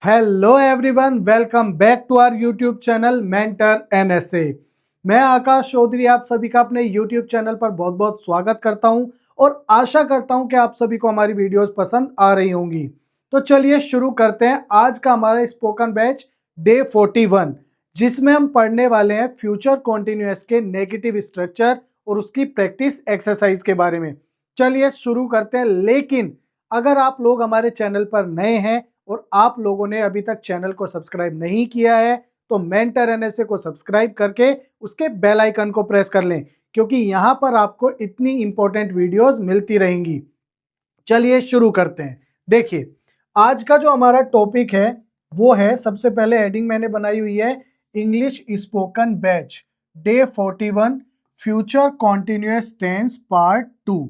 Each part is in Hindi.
Hello everyone, welcome back to our YouTube channel Mentor NSA. मैं आकाश चौधरी आप सभी का अपने यूट्यूब चैनल पर बहुत बहुत स्वागत करता हूं और आशा करता हूं कि आप सभी को हमारी वीडियोस पसंद आ रही होंगी। तो चलिए शुरू करते हैं आज का हमारा स्पोकन बैच डे 41, जिसमें हम पढ़ने वाले हैं फ्यूचर कॉन्टिन्यूअस के नेगेटिव स्ट्रक्चर और उसकी प्रैक्टिस एक्सरसाइज के बारे में। चलिए शुरू करते हैं, लेकिन अगर आप लोग हमारे चैनल पर नए हैं और आप लोगों ने अभी तक चैनल को सब्सक्राइब नहीं किया है तो मेंटर एनएसए को सब्सक्राइब करके उसके बेल आइकन को प्रेस कर लें, क्योंकि यहां पर आपको इतनी इंपॉर्टेंट वीडियोस मिलती रहेंगी। चलिए शुरू करते हैं। देखिए, आज का जो हमारा टॉपिक है वो है, सबसे पहले हेडिंग मैंने बनाई हुई है English spoken batch day 41 future continuous tense part 2।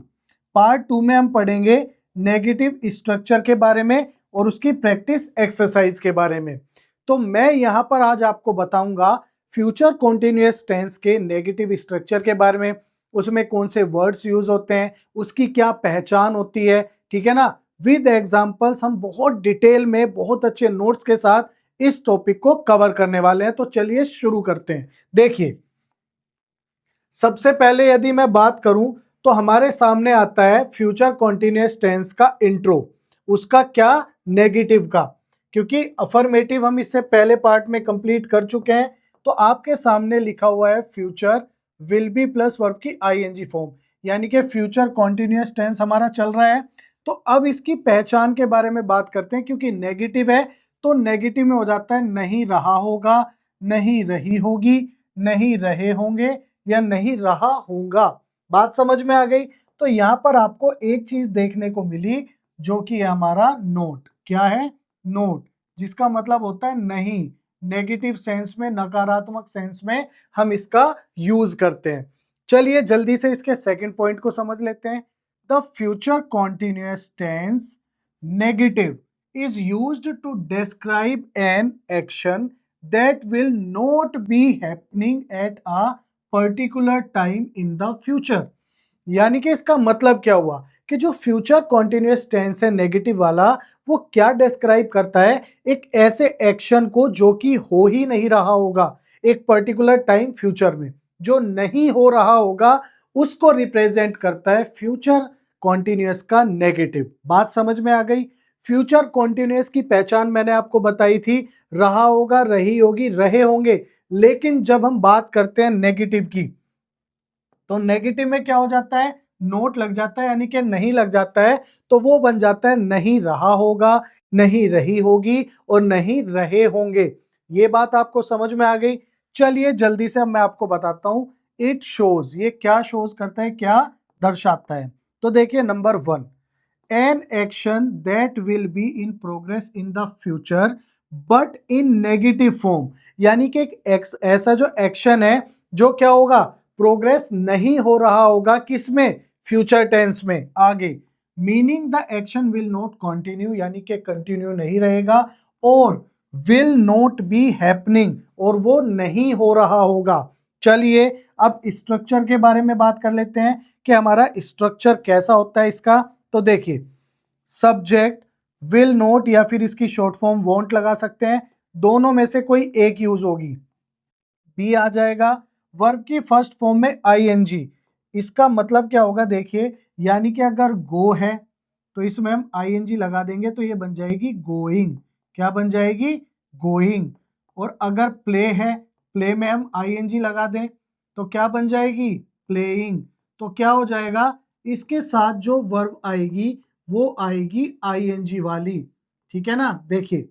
Part 2 में हम पढ़ेंगे नेगेटिव स्ट्रक्चर के बारे में और उसकी प्रैक्टिस एक्सरसाइज के बारे में। तो मैं यहां पर आज आपको बताऊंगा फ्यूचर कॉन्टिन्यूअस टेंस के नेगेटिव स्ट्रक्चर के बारे में, उसमें कौन से वर्ड्स यूज होते हैं, उसकी क्या पहचान होती है, ठीक है ना। विद एग्जांपल्स हम बहुत डिटेल में बहुत अच्छे नोट्स के साथ इस टॉपिक को कवर करने वाले हैं। तो चलिए शुरू करते हैं। देखिए, सबसे पहले यदि मैं बात करूं तो हमारे सामने आता है फ्यूचर कॉन्टिन्यूअस टेंस का इंट्रो, उसका क्या, नेगेटिव का। क्योंकि अफर्मेटिव हम इससे पहले पार्ट में कंप्लीट कर चुके हैं, तो आपके सामने लिखा हुआ है future will be plus verb की आईएनजी फॉर्म, यानी कि फ्यूचर कॉन्टिन्यूअस टेंस हमारा चल रहा है। तो अब इसकी पहचान के बारे में बात करते हैं। क्योंकि नेगेटिव है तो नेगेटिव में हो जाता है नहीं रहा होगा, नहीं रही होगी, नहीं रहे होंगे या नहीं रहा होगा। बात समझ में आ गई। तो यहां पर आपको एक चीज देखने को मिली जो कि हमारा नोट, क्या है, नोट, जिसका मतलब होता है नहीं। नेगेटिव सेंस में, नकारात्मक सेंस में हम इसका यूज करते हैं। चलिए जल्दी से इसके सेकंड पॉइंट को समझ लेते हैं। The future continuous tense negative is used to describe an action that will not be happening at a particular time in the future। यानी कि इसका मतलब क्या हुआ कि जो फ्यूचर कॉन्टिन्यूअस टेंस है नेगेटिव वाला, वो क्या डिस्क्राइब करता है, एक ऐसे एक्शन को जो कि हो ही नहीं रहा होगा एक पर्टिकुलर टाइम फ्यूचर में, जो नहीं हो रहा होगा उसको रिप्रेजेंट करता है फ्यूचर कॉन्टिन्यूअस का नेगेटिव। बात समझ में आ गई। फ्यूचर कॉन्टिन्यूअस की पहचान मैंने आपको बताई थी, रहा होगा, रही होगी, रहे होंगे। लेकिन जब हम बात करते हैं नेगेटिव की, तो नेगेटिव में क्या हो जाता है, नोट लग जाता है, यानी कि नहीं लग जाता है, तो वो बन जाता है नहीं रहा होगा, नहीं रही होगी और नहीं रहे होंगे। ये बात आपको समझ में आ गई। चलिए जल्दी से अब मैं आपको बताता हूं इट शोज, ये क्या शोज करता है, क्या दर्शाता है। तो देखिए number 1, an action that will be in progress in the future but in negative form. यानी कि एक ऐसा जो एक्शन है जो क्या होगा, प्रोग्रेस नहीं हो रहा होगा, किसमें, फ्यूचर टेंस में आगे। Meaning the action will not continue, यानी कि कंटिन्यू नहीं रहेगा, और विल नॉट बी हैपनिंग, और वो नहीं हो रहा होगा। चलिए अब स्ट्रक्चर के बारे में बात कर लेते हैं कि हमारा स्ट्रक्चर कैसा होता है इसका। तो देखिए, सब्जेक्ट विल नॉट या फिर इसकी शॉर्ट फॉर्म वॉन्ट लगा सकते हैं, दोनों में से कोई एक यूज होगी, बी आ जाएगा। वर्ब की फर्स्ट फॉर्म में आईएनजी, इसका मतलब क्या होगा, देखिए, यानी कि अगर गो है तो इसमें हम आईएनजी लगा देंगे तो ये बन जाएगी गोइंग। क्या बन जाएगी, गोइंग। और अगर प्ले है, प्ले में हम आईएनजी लगा दें तो क्या बन जाएगी, प्लेइंग। तो क्या हो जाएगा, इसके साथ जो वर्ब आएगी वो आएगी आईएनजी वाली, ठीक है ना। देखिए,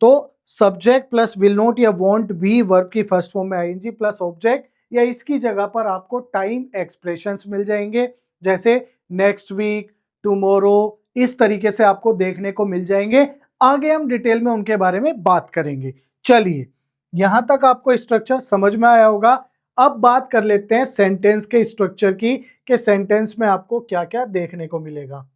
तो सब्जेक्ट प्लस विल नॉट या वॉन्ट भी वर्ब की फर्स्ट फॉर्म में आईएनजी प्लस ऑब्जेक्ट, या इसकी जगह पर आपको टाइम एक्सप्रेशंस मिल जाएंगे, जैसे नेक्स्ट वीक, टुमारो, इस तरीके से आपको देखने को मिल जाएंगे। आगे हम डिटेल में उनके बारे में बात करेंगे। चलिए, यहां तक आपको स्ट्रक्चर समझ में आया होगा। अब बात कर लेते हैं सेंटेंस के स्ट्रक्चर की, कि सेंटेंस में आपको क्या क्या देखने को मिलेगा।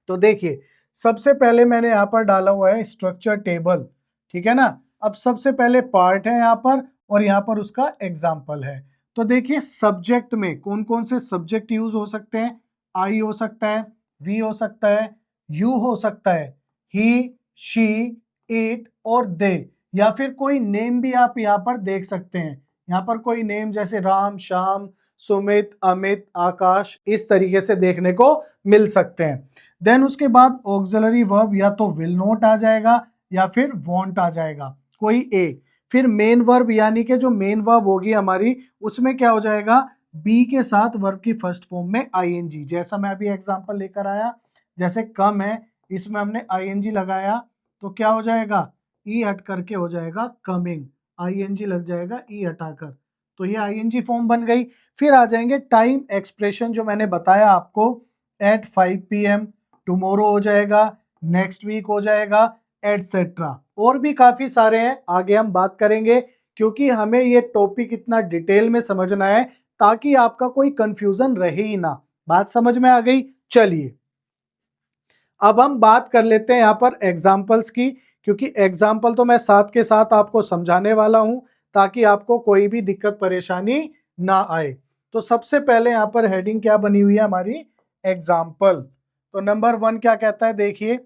तो देखिए, सबसे पहले मैंने यहां पर डाला हुआ है स्ट्रक्चर टेबल, ठीक है ना। अब सबसे पहले पार्ट है यहां पर, और यहां पर उसका एग्जाम्पल है। तो देखिए, सब्जेक्ट में कौन कौन से सब्जेक्ट यूज हो सकते हैं, आई हो सकता है, वी हो सकता है, यू हो सकता है, ही, शी, इट और दे, या फिर कोई नेम भी आप यहाँ पर देख सकते हैं। यहाँ पर कोई नेम जैसे राम, श्याम, सुमित, अमित, आकाश, इस तरीके से देखने को मिल सकते हैं। देन उसके बाद ऑक्सिलरी वर्ब या तो विल नॉट आ जाएगा या फिर वॉन्ट आ जाएगा, कोई एक। फिर मेन वर्ब यानी कि जो मेन वर्ब होगी हमारी, उसमें क्या हो जाएगा, बी के साथ वर्ब की फर्स्ट फॉर्म में आईएनजी। जैसा मैं अभी एग्जांपल लेकर आया, जैसे कम है, इसमें हमने आईएनजी लगाया तो क्या हो जाएगा, ई हट करके हो जाएगा कमिंग, आईएनजी लग जाएगा ई हटाकर, तो ये आईएनजी फॉर्म बन गई। फिर आ जाएंगे टाइम एक्सप्रेशन, जो मैंने बताया आपको, एट 5 PM, टुमारो हो जाएगा, नेक्स्ट वीक हो जाएगा, एटसेट्रा। और भी काफी सारे हैं, आगे हम बात करेंगे, क्योंकि हमें ये टॉपिक इतना डिटेल में समझना है ताकि आपका कोई कंफ्यूजन रहे ही ना। बात समझ में आ गई? चलिए अब हम बात कर लेते हैं यहाँ पर एग्जाम्पल्स की, क्योंकि एग्जाम्पल तो मैं साथ के साथ आपको समझाने वाला हूं ताकि आपको कोई भी दिक्कत परेशानी ना आए। तो सबसे पहले यहाँ पर हेडिंग क्या बनी हुई है हमारी, एग्जाम्पल। तो नंबर 1 क्या कहता है, देखिए,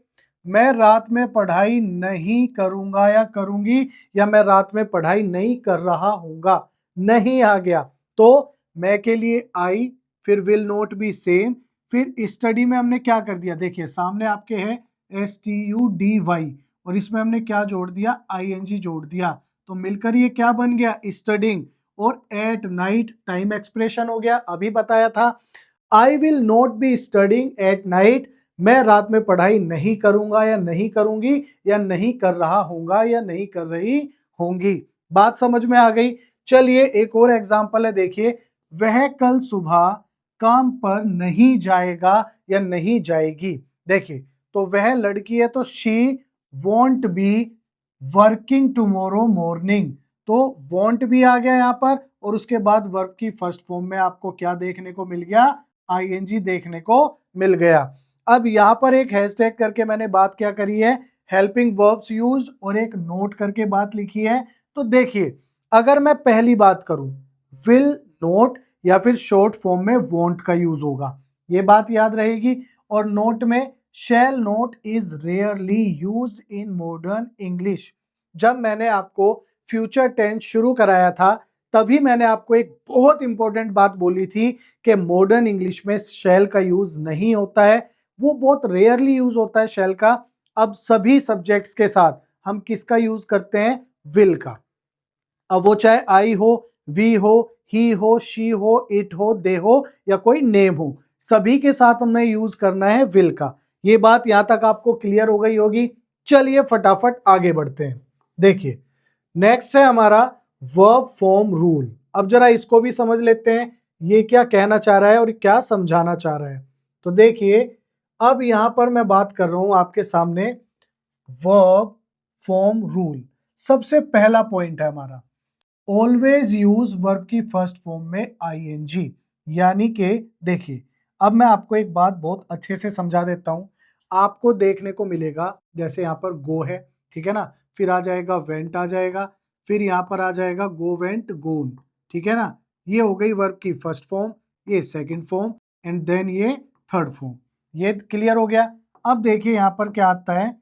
मैं रात में पढ़ाई नहीं करूंगा या करूंगी, या मैं रात में पढ़ाई नहीं कर रहा हूंगा, नहीं आ गया तो मैं के लिए आई, फिर विल नोट बी सेम, फिर स्टडी में हमने क्या कर दिया, देखिए सामने आपके है STUDY और इसमें हमने क्या जोड़ दिया, ING जोड़ दिया, तो मिलकर ये क्या बन गया, स्टडिंग। और एट नाइट टाइम एक्सप्रेशन हो गया, अभी बताया था। आई will not be studying at night, मैं रात में पढ़ाई नहीं करूंगा या नहीं करूंगी, या नहीं कर रहा हूंगा या नहीं कर रही होंगी। बात समझ में आ गई? चलिए एक और एग्जांपल है, देखिए, वह कल सुबह काम पर नहीं जाएगा या नहीं जाएगी। देखिए, तो वह लड़की है तो she want be working tomorrow morning, तो वॉन्ट भी आ गया यहाँ पर, और उसके बाद वर्ब की फर्स्ट फॉर्म में आपको क्या देखने को मिल गया, ING देखने को मिल गया। अब यहाँ पर एक हैशटैग करके मैंने बात क्या करी है, हेल्पिंग वर्ब्स यूज्ड, और एक नोट करके बात लिखी है। तो देखिए, अगर मैं पहली बात करूं, विल नोट या फिर शॉर्ट फॉर्म में वॉन्ट का यूज होगा, ये बात याद रहेगी। और नोट में shall not is rarely use in modern English. जब मैंने आपको फ्यूचर टेंस शुरू कराया था, तभी मैंने आपको एक बहुत इंपॉर्टेंट बात बोली थी कि मॉडर्न इंग्लिश में शैल का यूज नहीं होता है, वो बहुत रेयरली यूज होता है शैल का। अब सभी सब्जेक्ट्स के साथ हम किसका यूज करते हैं, विल का। अब वो चाहे आई हो, वी हो, ही हो, शी हो, इट हो, दे हो, या कोई नेम हो, सभी के साथ हमें यूज करना है विल का। ये बात यहां तक आपको क्लियर हो गई होगी। चलिए फटाफट आगे बढ़ते हैं। देखिए, नेक्स्ट है हमारा वर्ब फॉर्म रूल। अब जरा इसको भी समझ लेते हैं, ये क्या कहना चाह रहा है और क्या समझाना चाह रहा है। तो देखिए, अब यहां पर मैं बात कर रहा हूं आपके सामने वर्ब फॉर्म रूल। सबसे पहला पॉइंट है हमारा, ऑलवेज यूज वर्ब की फर्स्ट फॉर्म में ING, यानी कि देखिए, अब मैं आपको एक बात बहुत अच्छे से समझा देता हूं। आपको देखने को मिलेगा, जैसे यहाँ पर गो है, ठीक है ना, फिर आ जाएगा वेंट आ जाएगा, फिर यहाँ पर आ जाएगा गो वेंट गोन, ठीक है ना, ये हो गई वर्ब की फर्स्ट फॉर्म, ये सेकंड फॉर्म, एंड देन ये थर्ड फॉर्म। ये क्लियर हो गया। अब देखिए यहाँ पर क्या आता है,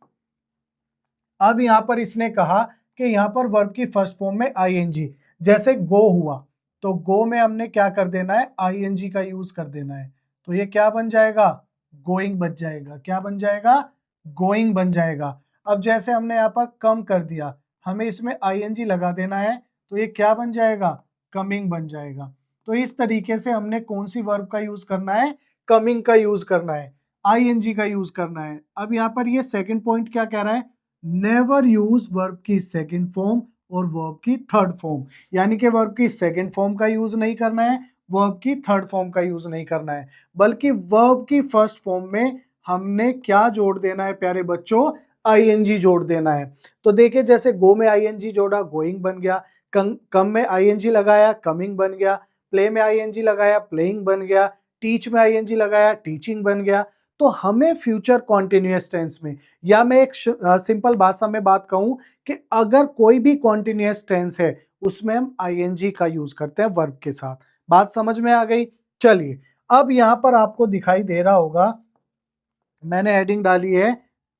अब यहाँ पर इसने कहा कि यहाँ पर वर्ब की फर्स्ट फॉर्म में ING, जैसे गो हुआ तो गो में हमने क्या कर देना है, ING का यूज कर देना है, तो ये क्या बन जाएगा, गोइंग बन जाएगा। क्या बन जाएगा, गोइंग बन जाएगा। अब जैसे हमने यहाँ पर कम कर दिया, हमें इसमें ING लगा देना है, तो ये क्या बन जाएगा, कमिंग बन जाएगा। तो इस तरीके से हमने कौन सी वर्ब का यूज करना है, कमिंग का यूज करना है, ING का यूज करना है। अब यहाँ पर ये सेकंड पॉइंट क्या कह रहा है, नेवर यूज वर्ब की सेकंड फॉर्म और वर्ब की थर्ड फॉर्म, यानी कि वर्ब की सेकंड फॉर्म का यूज नहीं करना है, वर्ब की थर्ड फॉर्म का यूज नहीं करना है, बल्कि वर्ब की फर्स्ट फॉर्म में हमने क्या जोड़ देना है प्यारे बच्चों, ING जोड़ देना है। तो देखिए, जैसे गो में ING जोड़ा, गोइंग बन गया, कम में ING लगाया, कमिंग बन गया, प्ले में ING लगाया, प्लेइंग बन गया, टीच में ING लगाया, टीचिंग बन गया। तो हमें फ्यूचर कॉन्टिन्यूअस टेंस में, या मैं एक सिंपल भाषा में बात कहूं कि अगर कोई भी कॉन्टिन्यूअस टेंस है, उसमें हम ING का यूज करते हैं वर्ब के साथ। बात समझ में आ गई? चलिए, अब यहां पर आपको दिखाई दे रहा होगा, मैंने हेडिंग डाली है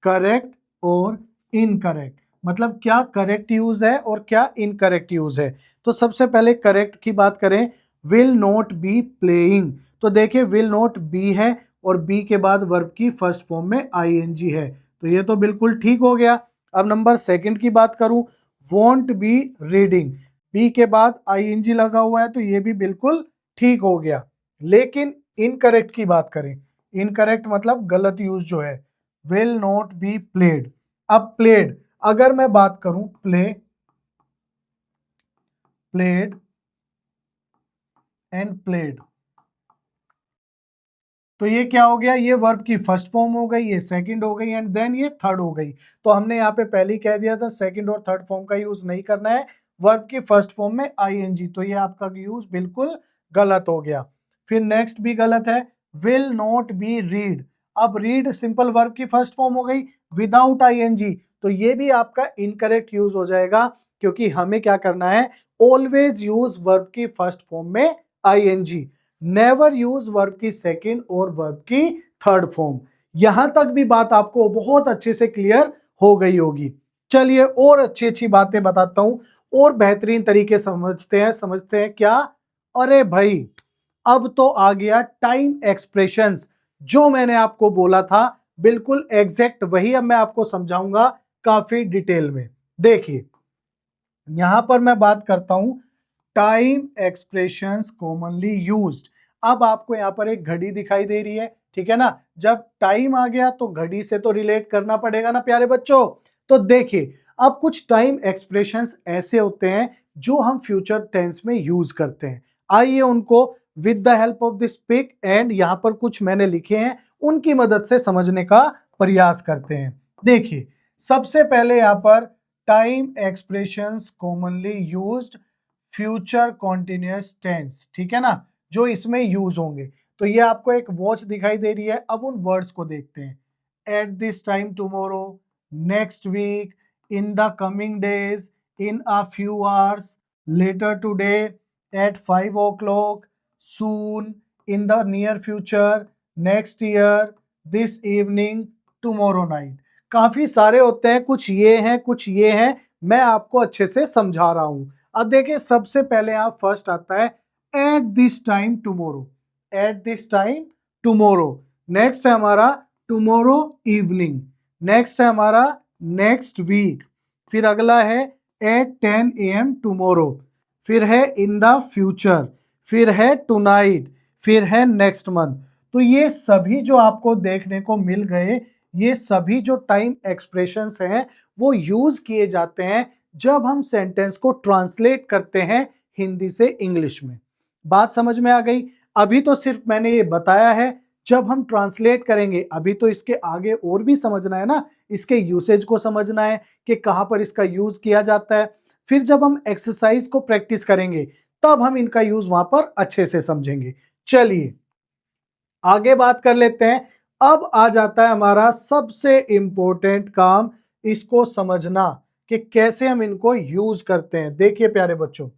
करेक्ट और इनकरेक्ट। मतलब क्या करेक्ट यूज है और क्या इनकरेक्ट यूज है। तो सबसे पहले करेक्ट की बात करें, विल नॉट बी प्लेइंग। तो देखिए विल नॉट बी है और बी के बाद वर्ब की फर्स्ट फॉर्म में आईएनजी है, तो ये तो बिल्कुल ठीक हो गया। अब नंबर सेकंड की बात करूं, वॉन्ट बी रीडिंग, बी के बाद आईएनजी लगा हुआ है, तो ये भी बिल्कुल ठीक हो गया। लेकिन इनकरेक्ट की बात करें, इनकरेक्ट मतलब गलत यूज जो है, विल नॉट बी प्लेड। अब प्लेड, अगर मैं बात करूं प्लेड एंड प्लेड, तो ये क्या हो गया, ये वर्ब की फर्स्ट फॉर्म हो गई, ये सेकंड हो गई एंड देन ये थर्ड हो गई। तो हमने यहाँ पे पहले ही कह दिया था सेकंड और थर्ड फॉर्म का यूज नहीं करना है, वर्ब की फर्स्ट फॉर्म में आईएनजी, तो ये आपका यूज बिल्कुल गलत हो गया। फिर नेक्स्ट भी गलत है, विल नॉट बी रीड। अब रीड सिंपल वर्ब की फर्स्ट फॉर्म हो गई विदाउट आईएनजी, तो ये भी आपका इनकरेक्ट यूज हो जाएगा, क्योंकि हमें क्या करना है, ऑलवेज यूज वर्ब की फर्स्ट फॉर्म में आईएनजी, नेवर यूज वर्ब की सेकंड और वर्ब की थर्ड फॉर्म। यहां तक भी बात आपको बहुत अच्छे से क्लियर हो गई होगी। चलिए और अच्छी अच्छी बातें बताता हूं और बेहतरीन तरीके समझते हैं क्या। अरे भाई, अब तो आ गया टाइम एक्सप्रेशंस, जो मैंने आपको बोला था बिल्कुल एग्जैक्ट वही अब मैं आपको समझाऊंगा काफी डिटेल में। देखिए यहां पर मैं बात करता हूं टाइम एक्सप्रेशंस कॉमनली यूज्ड। अब आपको यहां पर एक घड़ी दिखाई दे रही है, ठीक है ना, जब टाइम आ गया तो घड़ी से तो रिलेट करना पड़ेगा ना प्यारे बच्चों। तो देखिए अब कुछ टाइम एक्सप्रेशंस ऐसे होते हैं जो हम फ्यूचर टेंस में यूज करते हैं। आइए उनको with the help of this pic and यहां पर कुछ मैंने लिखे हैं उनकी मदद से समझने का प्रयास करते हैं। देखिए सबसे पहले यहां पर time expressions commonly used future continuous tense, ठीक है ना, जो इसमें यूज होंगे। तो ये आपको एक वॉच दिखाई दे रही है, अब उन वर्ड्स को देखते हैं। At this time tomorrow, next week, in the coming days, in a few hours, later today, at 5 o'clock, soon, in the near future, next year, this evening, tomorrow night. काफी सारे होते हैं, कुछ ये हैं कुछ ये हैं, मैं आपको अच्छे से समझा रहा हूं। अब देखिए सबसे पहले यहां फर्स्ट आता है eight this time tomorrow, at this time tomorrow. Next है हमारा टुमारो इवनिंग, नेक्स्ट है हमारा नेक्स्ट वीक, फिर अगला है एट 10 AM टुमारो, फिर है इन द फ्यूचर, फिर है टुनाइट, फिर है नेक्स्ट मंथ। तो ये सभी जो आपको देखने को मिल गए, ये सभी जो टाइम एक्सप्रेशंस हैं वो यूज किए जाते हैं जब हम सेंटेंस को ट्रांसलेट करते हैं हिंदी से इंग्लिश में। बात समझ में आ गई। अभी तो सिर्फ मैंने ये बताया है, जब हम ट्रांसलेट करेंगे अभी तो इसके आगे और भी समझना है ना, इसके यूसेज को समझना है कि कहां पर इसका यूज किया जाता है। फिर जब हम एक्सरसाइज को प्रैक्टिस करेंगे तब हम इनका यूज वहां पर अच्छे से समझेंगे। चलिए आगे बात कर लेते हैं। अब आ जाता है हमारा सबसे इंपॉर्टेंट काम, इसको समझना कि कैसे हम इनको यूज करते हैं। देखिए प्यारे बच्चों,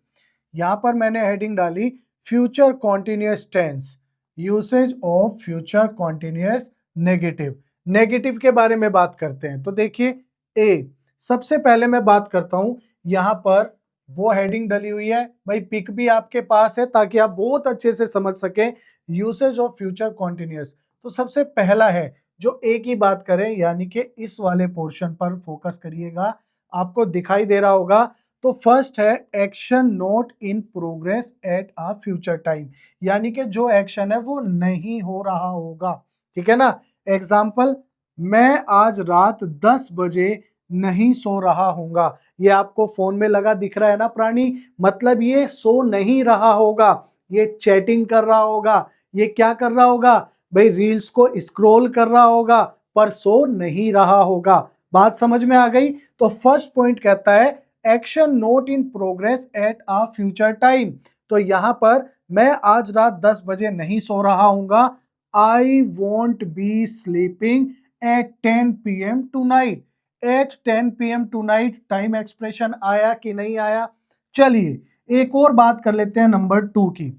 यहां पर मैंने हेडिंग डाली future continuous tense, usage of future continuous negative. Negative के बारे में बात करते हैं। तो देखिए ए, सबसे पहले मैं बात करता हूं, यहां पर वो हेडिंग डली हुई है, भाई पिक भी आपके पास है ताकि आप बहुत अच्छे से समझ सकें यूसेज ऑफ फ्यूचर कॉन्टिन्यूअस। तो सबसे पहला है जो ए की बात करें, यानी कि इस वाले पोर्शन पर फोकस करिएगा, आपको दिखाई दे रहा होगा। तो फर्स्ट है action not in progress at a future time, यानी कि जो एक्शन है वो नहीं हो रहा होगा, ठीक है ना। एग्जाम्पल, मैं आज रात 10 बजे नहीं सो रहा हूंगा, ये आपको फोन में लगा दिख रहा है ना प्राणी, मतलब ये सो नहीं रहा होगा, ये चैटिंग कर रहा होगा, ये क्या कर रहा होगा भाई, रील्स को स्क्रॉल कर रहा होगा, पर सो नहीं रहा होगा। बात समझ में आ गई। तो फर्स्ट पॉइंट कहता है action not in progress at a future time. तो यहां पर मैं आज रात 10 बजे नहीं सो रहा हूंगा, I won't be sleeping at 10 PM tonight. At 10 PM tonight time expression आया कि नहीं आया। चलिए एक और बात कर लेते हैं नंबर 2 की।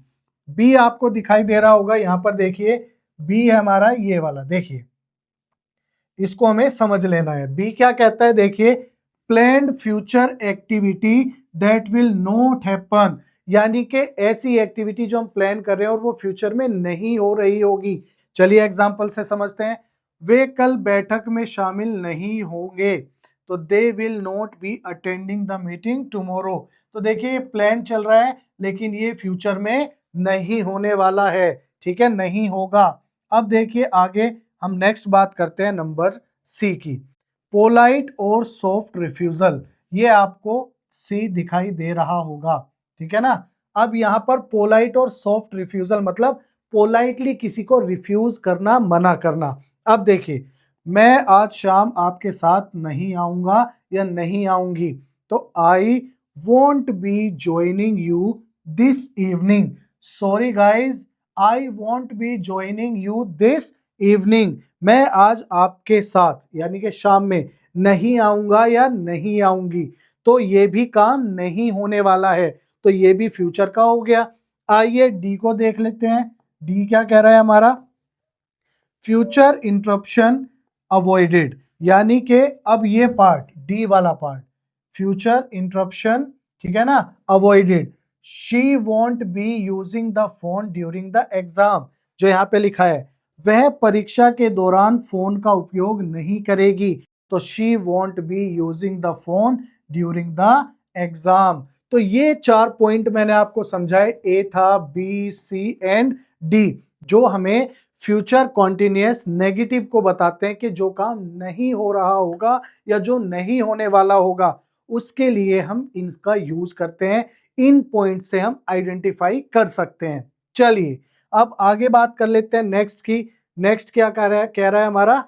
बी आपको दिखाई दे रहा होगा, यहां पर देखिए बी है हमारा ये वाला, देखिए इसको हमें समझ लेना है। बी क्या कहता है, देखिए planned future activity that will not happen, यानी कि ऐसी एक्टिविटी जो हम प्लान कर रहे हैं और वो फ्यूचर में नहीं हो रही होगी। चलिए एग्जांपल से समझते हैं। वे कल बैठक में शामिल नहीं होंगे, तो दे will not be attending the meeting tomorrow. तो देखिए ये प्लान चल रहा है लेकिन ये फ्यूचर में नहीं होने वाला है, ठीक है, नहीं होगा। अब देखिए आगे हम नेक्स्ट बात करते हैं नंबर सी की, पोलाइट और सॉफ्ट रिफ्यूजल। ये आपको सी दिखाई दे रहा होगा, ठीक है ना। अब यहाँ पर पोलाइट और सॉफ्ट रिफ्यूजल मतलब पोलाइटली किसी को रिफ्यूज करना, मना करना। अब देखिए मैं आज शाम आपके साथ नहीं आऊंगा या नहीं आऊंगी, तो आई won't be joining you this evening. Sorry guys, I won't be joining you this evening. मैं आज आपके साथ यानी कि शाम में नहीं आऊंगा या नहीं आऊंगी, तो ये भी काम नहीं होने वाला है, तो ये भी फ्यूचर का हो गया। आइए डी को देख लेते हैं। डी क्या कह रहा है हमारा, फ्यूचर इंटरप्शन अवॉइडेड, यानी कि अब ये पार्ट डी वाला पार्ट, फ्यूचर इंटरप्शन, ठीक है ना, avoided. She want be using the phone during the exam, जो यहाँ पे लिखा है वह परीक्षा के दौरान फोन का उपयोग नहीं करेगी, तो she want be using the phone during the exam. तो ये 4 पॉइंट मैंने आपको समझाए, ए था, बी, सी एंड डी, जो हमें फ्यूचर कॉन्टिन्यूअस नेगेटिव को बताते हैं कि जो काम नहीं हो रहा होगा या जो नहीं होने वाला होगा उसके लिए हम इनका यूज करते हैं। इन पॉइंट से हम आइडेंटिफाई कर सकते हैं। चलिए अब आगे बात कर लेते हैं नेक्स्ट की। नेक्स्ट क्या कह रहा है हमारा,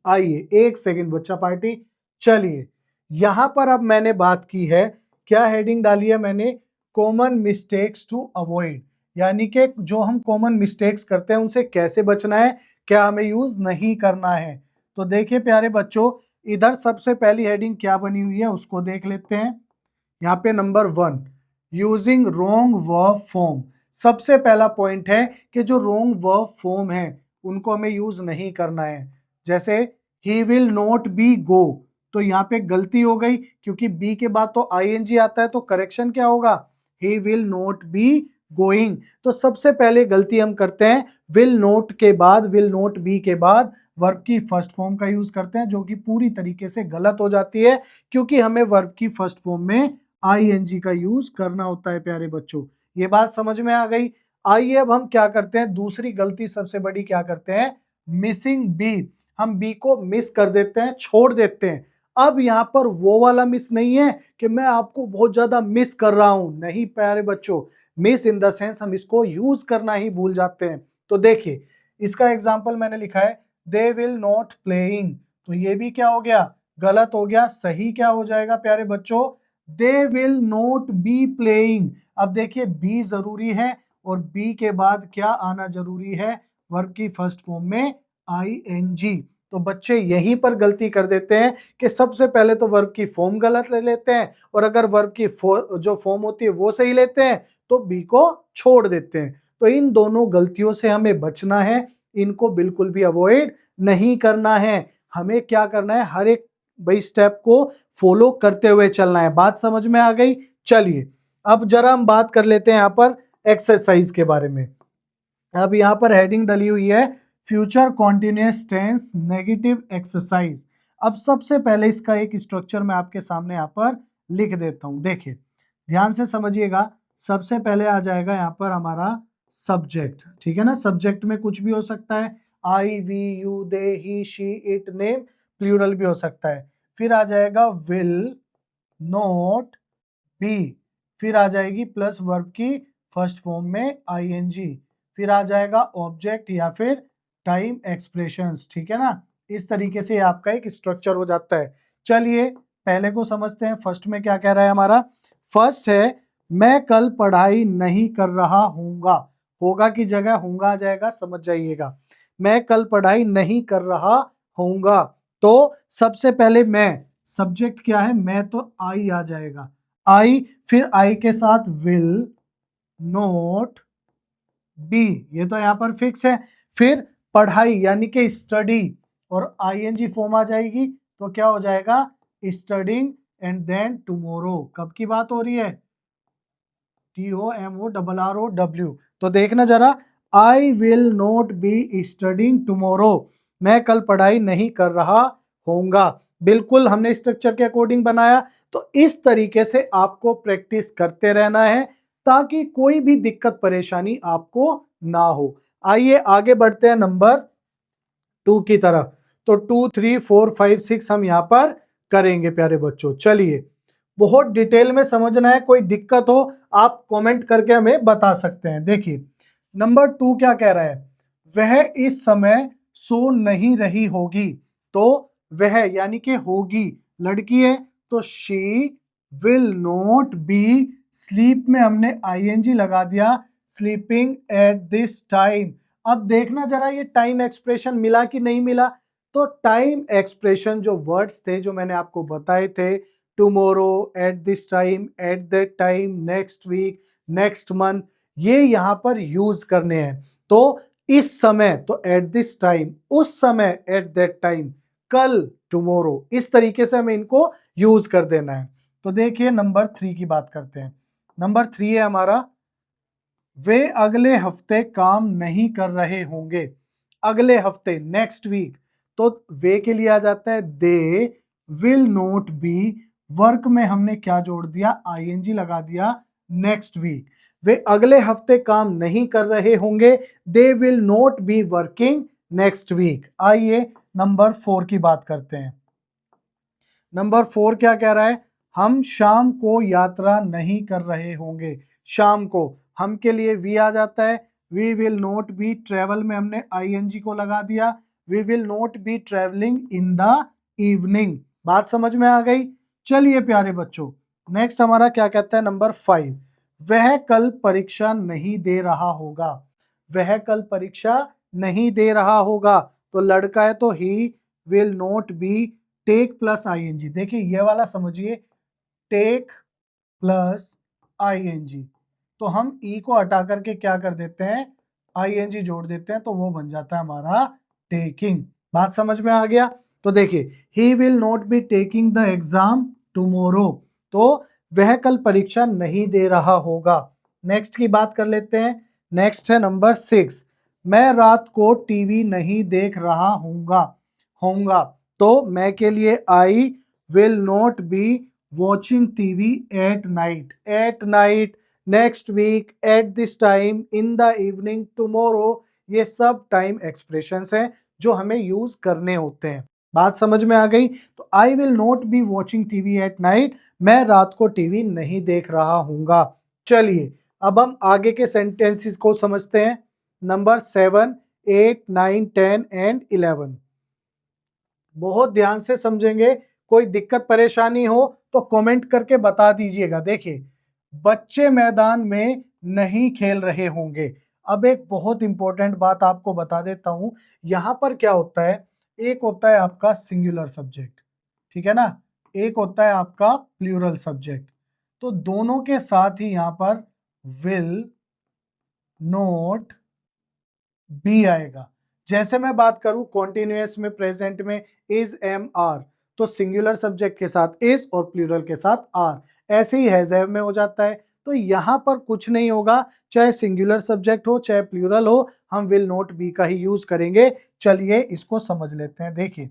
आइए एक सेकंड बच्चा पार्टी। चलिए यहां पर अब मैंने बात की है, क्या हेडिंग डाली है मैंने, कॉमन मिस्टेक्स टू अवॉइड, यानी कि जो हम कॉमन मिस्टेक्स करते हैं उनसे कैसे बचना है, क्या हमें यूज नहीं करना है। तो देखिए प्यारे बच्चों, इधर सबसे पहली हेडिंग क्या बनी हुई है उसको देख लेते हैं। यहाँ पे नंबर 1, यूजिंग रोंग वर्ब फॉर्म। सबसे पहला पॉइंट है कि जो रोंग वर्ब फॉर्म है उनको हमें यूज नहीं करना है। जैसे ही विल नॉट बी गो, तो यहाँ पे गलती हो गई क्योंकि बी के बाद तो आईएनजी आता है, तो करेक्शन क्या होगा, ही विल नॉट बी गोइंग। तो सबसे पहले गलती हम करते हैं, विल नॉट के बाद, विल नॉट बी के बाद वर्ब की फर्स्ट फॉर्म का यूज करते हैं, जो कि पूरी तरीके से गलत हो जाती है क्योंकि हमें वर्ब की फर्स्ट फॉर्म में आईएनजी का यूज करना होता है। प्यारे बच्चों ये बात समझ में आ गई। आइए अब हम क्या करते हैं, दूसरी गलती सबसे बड़ी क्या करते हैं, मिसिंग बी। हम बी को मिस कर देते हैं, छोड़ देते हैं। अब यहाँ पर वो वाला मिस नहीं है कि मैं आपको बहुत ज्यादा मिस कर रहा हूं, नहीं प्यारे बच्चों, मिस इन द सेंस हम इसको यूज करना ही भूल जाते हैं। तो देखिए इसका एग्जाम्पल मैंने लिखा है, दे विल नॉट प्लेइंग, तो ये भी क्या हो गया, गलत हो गया। सही क्या हो जाएगा प्यारे बच्चों, दे विल नॉट बी प्लेइंग। अब देखिए बी जरूरी है और बी के बाद क्या आना जरूरी है, वर्ब की फर्स्ट फॉर्म में आईएनजी। तो बच्चे यहीं पर गलती कर देते हैं कि सबसे पहले तो वर्ब की फॉर्म गलत ले लेते हैं और अगर वर्ब की जो फॉर्म होती है वो सही लेते हैं तो बी को छोड़ देते हैं। तो इन दोनों गलतियों से हमें बचना है, इनको बिल्कुल भी अवॉइड नहीं करना है। हमें क्या करना है, हर एक भाई स्टेप को फॉलो करते हुए चलना है। बात समझ में आ गई। चलिए अब जरा हम बात कर लेते हैं यहाँ पर एक्सरसाइज के बारे में। अब यहाँ पर हेडिंग डली हुई है future continuous tense negative exercise. अब सबसे पहले इसका एक स्ट्रक्चर मैं आपके सामने यहाँ पर लिख देता हूं, देखिए ध्यान से समझिएगा। सबसे पहले आ जाएगा यहाँ पर हमारा सब्जेक्ट, ठीक है ना, सब्जेक्ट में कुछ भी हो सकता है, I, we, you, they, he, she, it, name, plural भी हो सकता है। फिर आ जाएगा विल, नॉट, बी, फिर आ जाएगी प्लस वर्ब की फर्स्ट फॉर्म में आईएनजी, फिर आ जाएगा ऑब्जेक्ट या फिर टाइम एक्सप्रेशंस, ठीक है ना। इस तरीके से आपका एक स्ट्रक्चर हो जाता है। चलिए पहले को समझते हैं। फर्स्ट में क्या कह रहा है हमारा, फर्स्ट है मैं कल पढ़ाई नहीं कर रहा हूँगा, होगा की जगह होगा आ जाएगा, समझ जाइएगा। मैं कल पढ़ाई नहीं कर रहा हूँगा, तो सबसे पहले मैं, सब्जेक्ट क्या है, मैं, तो आई आ जाएगा, आई, फिर आई के साथ विल, नोट, बी, ये तो यहां पर फिक्स है। फिर पढ़ाई यानी कि स्टडी और आईएनजी फॉर्म आ जाएगी, तो क्या हो जाएगा, स्टडिंग एंड देन टुमारो। कब की बात हो रही है? TOMORROW। तो देखना जरा, आई will not be studying tomorrow, मैं कल पढ़ाई नहीं कर रहा होऊंगा। बिल्कुल हमने स्ट्रक्चर के अकॉर्डिंग बनाया। तो इस तरीके से आपको प्रैक्टिस करते रहना है ताकि कोई भी दिक्कत परेशानी आपको ना हो। आइए आगे बढ़ते हैं नंबर 2 की तरफ। तो 2, 3, 4, 5, 6 हम यहाँ पर करेंगे प्यारे बच्चों। चलिए, बहुत डिटेल में समझना है, कोई दिक्कत हो आप कमेंट करके हमें बता सकते हैं। देखिए नंबर 2 क्या कह रहा है, वह इस समय सो नहीं रही होगी। तो वह यानी कि होगी, लड़की है तो she will not B, sleep में हमने आईएनजी लगा दिया, स्लीपिंग एट दिस टाइम। अब देखना जरा ये टाइम एक्सप्रेशन मिला कि नहीं मिला। तो टाइम एक्सप्रेशन जो वर्ड्स थे जो मैंने आपको बताए थे, tomorrow, at this time, at that time, next week, next month, ये यहाँ पर यूज करने हैं। तो इस समय तो एट दिस टाइम, उस समय एट दैट टाइम, कल टुमारो, इस तरीके से हमें इनको यूज कर देना है। तो देखिए नंबर 3 की बात करते हैं। नंबर 3 है हमारा, वे अगले हफ्ते काम नहीं कर रहे होंगे। अगले हफ्ते, नेक्स्ट वीक, तो वे के लिए आ जाता है दे विल नॉट बी, वर्क में हमने क्या जोड़ दिया, आईएनजी लगा दिया, नेक्स्ट वीक। वे अगले हफ्ते काम नहीं कर रहे होंगे, they will not be working next week. आइए नंबर 4 की बात करते हैं। नंबर 4 क्या कह रहा है, हम शाम को यात्रा नहीं कर रहे होंगे। शाम को, हम के लिए वी आ जाता है, we will not be, travel में हमने आईएनजी को लगा दिया, we will not be travelling in the evening. बात समझ में आ गई? चलिए प्यारे बच्चों, नेक्स्ट हमारा क्या कहता है नंबर 5, वह कल परीक्षा नहीं दे रहा होगा। वह कल परीक्षा नहीं दे रहा होगा, तो लड़का है तो he will not be, take plus ING, देखिए ये वाला समझिए, टेक प्लस आईएनजी, तो हम ई को हटा करके क्या कर देते हैं, आईएनजी जोड़ देते हैं, तो वो बन जाता है हमारा टेकिंग। बात समझ में आ गया? तो देखिए, ही will not be taking the exam tomorrow, तो वह कल परीक्षा नहीं दे रहा होगा। नेक्स्ट की बात कर लेते हैं। नेक्स्ट है नंबर 6, मैं रात को टीवी नहीं देख रहा होऊंगा। होऊंगा, तो मैं के लिए I will not be watching TV at night. At night, next week, at this time, in the evening, tomorrow, ये सब टाइम एक्सप्रेशंस हैं जो हमें यूज करने होते हैं। बात समझ में आ गई? तो I will not be watching TV at night, मैं रात को टीवी नहीं देख रहा हूंगा। चलिए अब हम आगे के सेंटेंसेस को समझते हैं। नंबर 7, 8, 9, 10 एंड 11, बहुत ध्यान से समझेंगे। कोई दिक्कत परेशानी हो तो कमेंट करके बता दीजिएगा। देखिए, बच्चे मैदान में नहीं खेल रहे होंगे। अब एक बहुत इंपॉर्टेंट बात आपको बता देता हूं, यहां पर क्या होता है, एक होता है आपका सिंगुलर सब्जेक्ट, ठीक है ना, एक होता है आपका प्लूरल सब्जेक्ट। तो दोनों के साथ ही यहां पर विल नॉट बी आएगा। जैसे मैं बात करूं कॉन्टिन्यूअस में, प्रेजेंट में, इज, एम, आर, तो सिंगुलर सब्जेक्ट के साथ इज और प्लूरल के साथ आर। ऐसे ही हैज हैव में हो जाता है। तो यहां पर कुछ नहीं होगा, चाहे सिंगुलर सब्जेक्ट हो चाहे प्लूरल हो, हम विल नॉट बी का ही यूज करेंगे। चलिए इसको समझ लेते हैं। देखिए,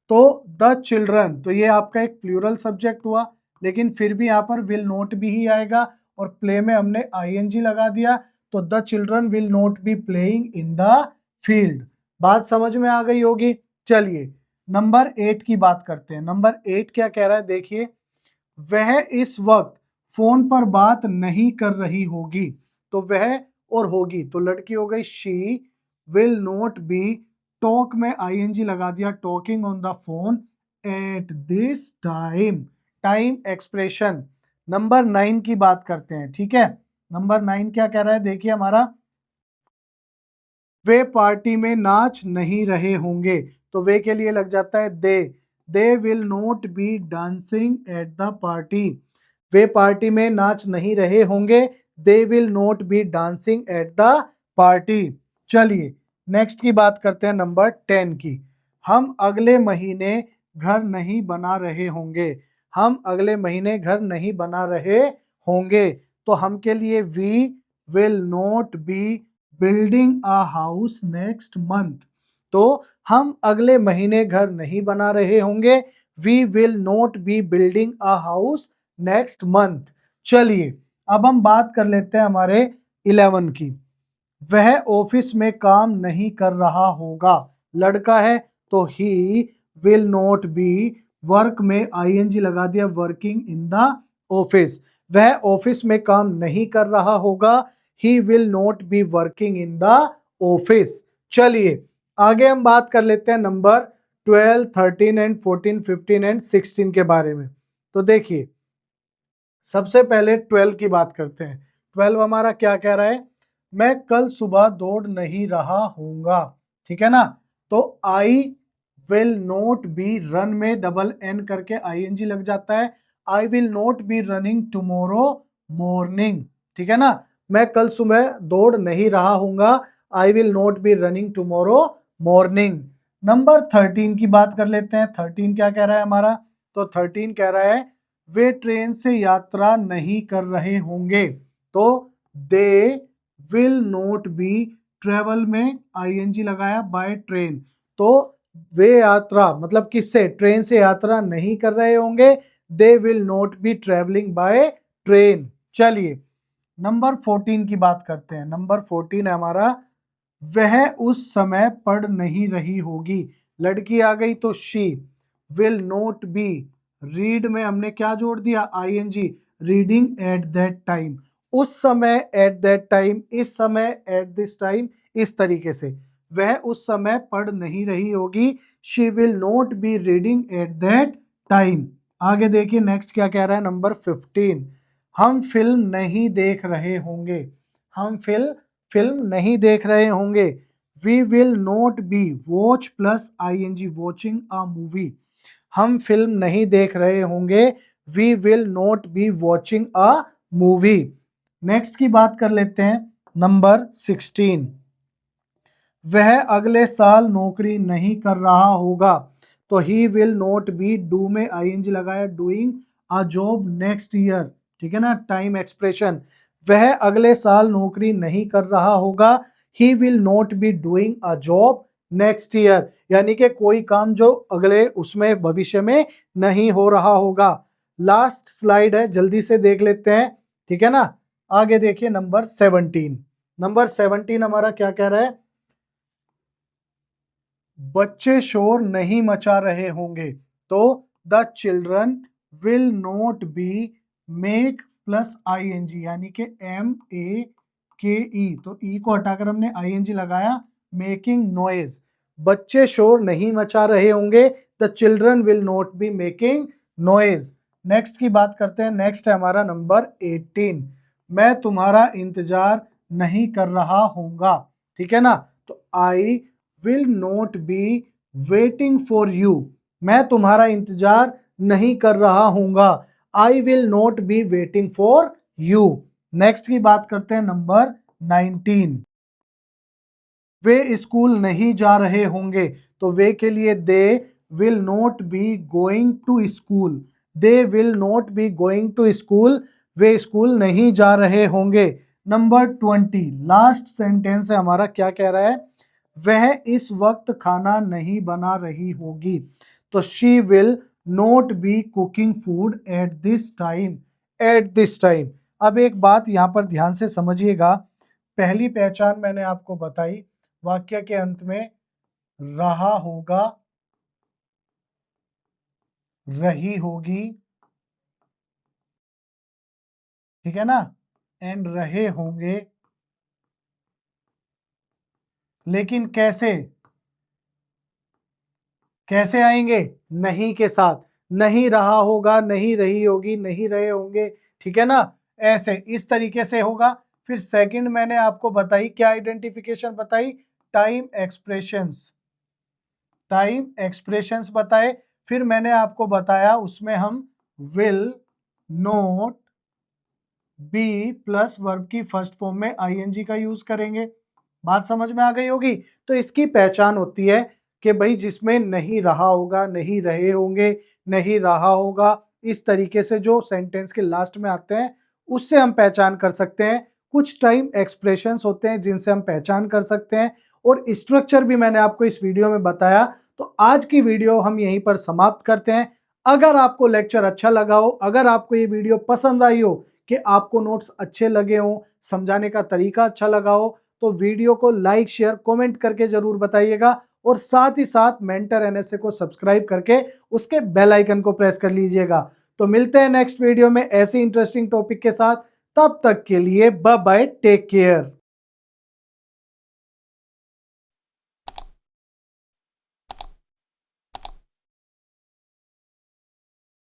तो द चिल्ड्रन, तो ये आपका एक प्लूरल सब्जेक्ट हुआ, लेकिन फिर भी यहाँ पर विल नॉट बी ही आएगा, और प्ले में हमने आईएनजी लगा दिया, तो the children will not be playing in the field. बात समझ में आ गई होगी। चलिए नंबर 8 की बात करते हैं। नंबर 8 क्या कह रहा है, देखिए, वह इस वक्त फोन पर बात नहीं कर रही होगी। तो वह और होगी, तो लड़की हो गई, she will not B, talk में आईएनजी लगा दिया, talking on the phone at this time. Time expression. Number 9 की बात करते हैं, ठीक है। नंबर 9 क्या कह रहा है, देखिए हमारा, वे पार्टी में नाच नहीं रहे होंगे। तो वे के लिए लग जाता है दे will not B dancing at the party. Way party में नाच नहीं रहे होंगे, they will not B dancing at the party. चलिए नेक्स्ट की बात करते हैं, नंबर 10 की। हम अगले महीने घर नहीं बना रहे होंगे। हम अगले महीने घर नहीं बना रहे होंगे। तो हम के लिए we will not be building a house next month. तो हम अगले महीने घर नहीं बना रहे होंगे। We will not be building a house next month. चलिए अब हम बात कर लेते हैं हमारे 11 की। वह ऑफिस में काम नहीं कर रहा होगा। लड़का है तो he will not B, work में आईएनजी लगा दिया, वर्किंग इन द ऑफिस। वह ऑफिस में काम नहीं कर रहा होगा। ही will not be working in the office. चलिए आगे हम बात कर लेते हैं नंबर 12, 13 एंड 14, 15 एंड 16 के बारे में। तो देखिए सबसे पहले 12 की बात करते हैं। 12 हमारा क्या कह रहा है? मैं कल सुबह दौड़ नहीं रहा हूंगा। ठीक है ना? तो I will not be, run में डबल एन करके आईएनजी लग जाता है। I will not be running tomorrow morning. ठीक है ना? मैं कल सुबह दौड़ नहीं रहा हूंगा। I will not be running tomorrow morning. Number 13 की बात कर लेते हैं। 13 क्या कह रहा है हमारा? तो 13 कह रहा है वे ट्रेन से यात्रा नहीं कर रहे होंगे। तो दे विल नॉट बी, ट्रेवल में आईएनजी लगाया, बाय ट्रेन। तो वे यात्रा मतलब किससे? ट्रेन से यात्रा नहीं कर रहे होंगे। They will not be travelling by train. चलिए नंबर 14 की बात करते हैं। नंबर 14 है हमारा वह उस समय पढ़ नहीं रही होगी। लड़की आ गई तो she will not be, read में हमने क्या जोड़ दिया? ING, reading at that time. उस समय एट दैट टाइम, इस समय एट दिस टाइम, इस तरीके से वह उस समय पढ़ नहीं रही होगी। She will not be reading at that time. आगे देखिए नेक्स्ट क्या कह रहा है नंबर 15। हम फिल्म नहीं देख रहे होंगे। हम फिल्म नहीं देख रहे होंगे। We will not be, watch plus ING, watching a movie. हम फिल्म नहीं देख रहे होंगे। We will not be watching a movie. Next की बात कर लेते हैं नंबर 16। वह अगले साल नौकरी नहीं कर रहा होगा। तो he will not B, do में आईएनजी लगाया, doing a job next year. ठीक है ना? Time expression. वह अगले साल नौकरी नहीं कर रहा होगा। ही will not be doing a job next year, यानी कि कोई काम जो अगले उसमें भविष्य में नहीं हो रहा होगा। लास्ट स्लाइड है, जल्दी से देख लेते हैं। ठीक है ना? आगे देखिए नंबर 17। नंबर 17 हमारा क्या कह रहा है? बच्चे शोर नहीं मचा रहे होंगे। तो the children will not be, make plus ING, यानी कि MEKE, तो ई को हटाकर हमने आईएनजी लगाया, मेकिंग नॉइज। बच्चे शोर नहीं मचा रहे होंगे। The children will not be making noise. Next की बात करते हैं। नेक्स्ट है हमारा नंबर 18। मैं तुम्हारा इंतजार नहीं कर रहा हूंगा। ठीक है ना? तो I will not be waiting for you. मैं तुम्हारा इंतजार नहीं कर रहा हूंगा। I will not be waiting for you. Next की बात करते हैं नंबर 19। वे स्कूल नहीं जा रहे होंगे। तो वे के लिए they will not be going to school. They will not be going to school. वे स्कूल नहीं जा रहे होंगे। नंबर 20 लास्ट सेंटेंस है हमारा, क्या कह रहा है? वह इस वक्त खाना नहीं बना रही होगी। तो she will not B cooking food at this time. Eight this time. अब एक बात यहां पर ध्यान से समझिएगा। पहली पहचान मैंने आपको बताई, वाक्य के अंत में रहा होगा, रही होगी, ठीक है ना, एंड रहे होंगे। लेकिन कैसे? कैसे आएंगे? नहीं के साथ। नहीं रहा होगा, नहीं रही होगी, नहीं रहे होंगे। ठीक है ना? ऐसे इस तरीके से होगा। फिर सेकंड मैंने आपको बताई, क्या आइडेंटिफिकेशन बताई? Time expressions. टाइम एक्सप्रेशंस बताए। फिर मैंने आपको बताया उसमें हम will not B plus verb की फर्स्ट फॉर्म में आईएनजी का यूज करेंगे। बात समझ में आ गई होगी। तो इसकी पहचान होती है कि भाई जिसमें नहीं रहा होगा, नहीं रहे होंगे, नहीं रहा होगा, इस तरीके से जो सेंटेंस के लास्ट में आते हैं उससे हम पहचान कर सकते हैं। कुछ टाइम एक्सप्रेशंस होते हैं जिनसे हम पहचान कर सकते हैं, और स्ट्रक्चर भी मैंने आपको इस वीडियो में बताया। तो आज की वीडियो हम यहीं पर समाप्त करते हैं। अगर आपको लेक्चर अच्छा लगा हो, अगर आपको ये वीडियो पसंद आई हो, कि आपको नोट्स अच्छे लगे हों, समझाने का तरीका अच्छा लगा हो, तो वीडियो को लाइक, शेयर, कमेंट करके जरूर बताइएगा। और साथ ही साथ मेंटर एनएसए को सब्सक्राइब करके उसके बेल आइकन को प्रेस कर लीजिएगा। तो मिलते हैं नेक्स्ट वीडियो में ऐसे इंटरेस्टिंग टॉपिक के साथ। तब तक के लिए बाय बाय, टेक केयर।